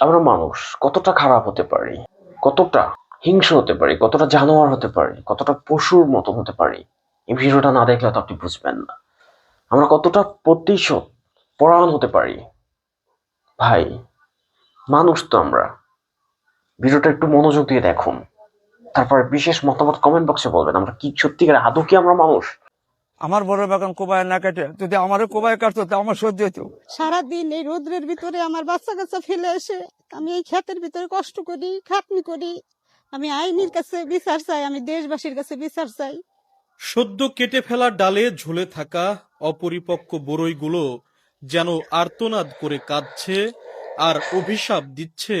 আমরা মানুষ কতটা খারাপ হতে পারি, কতটা হিংস্র হতে পারি, কতটা জানোয়ার হতে পারি, কতটা পশুর মতো হতে পারি, এই ভিডিওটা না দেখলে তো আপনি বুঝবেন না। আমরা কতটা প্রতিশোধ পরায়ণ হতে পারি। ভাই, মানুষ তো আমরা। ভিডিওটা একটু মনোযোগ দিয়ে দেখুন, তারপরে বিশেষ মতামত কমেন্ট বক্সে বলবেন। আমরা কি সত্যিকার আদৌ কি আমরা মানুষ? আমার বড় বাগান কোবায় না কেটে যদি আমারও কোবায় কাটতো তা আমার সহ্য হতো। সারাদিন এই রোদ্রের ভিতরে আমার বাচ্চা কাচ্চা ফেলে এসে আমি এই ক্ষেতের ভিতরে কষ্ট করি, খাটনি করি। আমি আইনের কাছে বিচার চাই, আমি দেশবাসীর কাছে বিচার চাই। সদ্য কেটে ফেলা ডালে ঝুলে থাকা অপরিপক্ক বরইগুলো যেন আর্তনাদ করে কাঁদছে আর অভিশাপ দিচ্ছে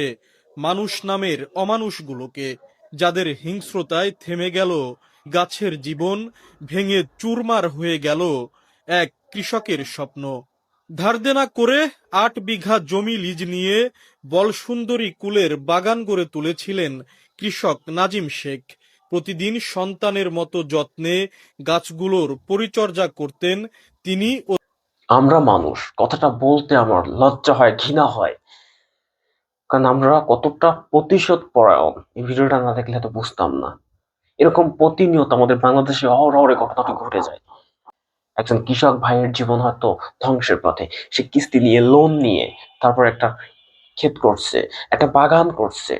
মানুষ নামের অমানুষগুলোকে, যাদের হিংস্রতায় থেমে গেল গাছের জীবন, ভেঙে চুরমার হয়ে গেল এক কৃষকের স্বপ্ন। ধার দেনা করে ৮ বিঘা জমি লিজ নিয়ে বলসুন্দরী কুলের বাগান গড়ে তুলেছিলেন কৃষক নাজিম শেখ। প্রতিদিন সন্তানের মতো যত্নে গাছগুলোর পরিচর্যা করতেন তিনি। আমরা মানুষ কথাটা বলতে আমার লজ্জা হয়, ঘৃণা হয়, কারণ আমরা কতটা প্রতিশোধ পরায়ণ এই ভিডিওটা না দেখলে তো বুঝতাম না। এরকম প্রতিনিয়ত আমাদের বাংলাদেশে অহরহ ঘটনাটা ঘটে যায়। একজন কৃষক ভাইয়ের জীবন হয়তো ধ্বংসের পথে। সে কিস্তি নিয়ে, লোন নিয়ে তারপর একটা ক্ষেত করছে, একটা বাগান করছে।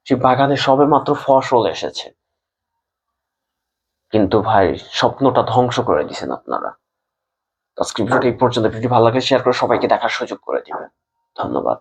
সেই বাগানে সবে মাত্র ফসল এসেছে, কিন্তু ভাই স্বপ্নটা ধ্বংস করে দিয়েছেন আপনারা। আজকের ভিডিওটা এই পর্যন্ত। ভিডিও ভালো লাগে শেয়ার করে সবাইকে দেখার সুযোগ করে দিবেন। ধন্যবাদ।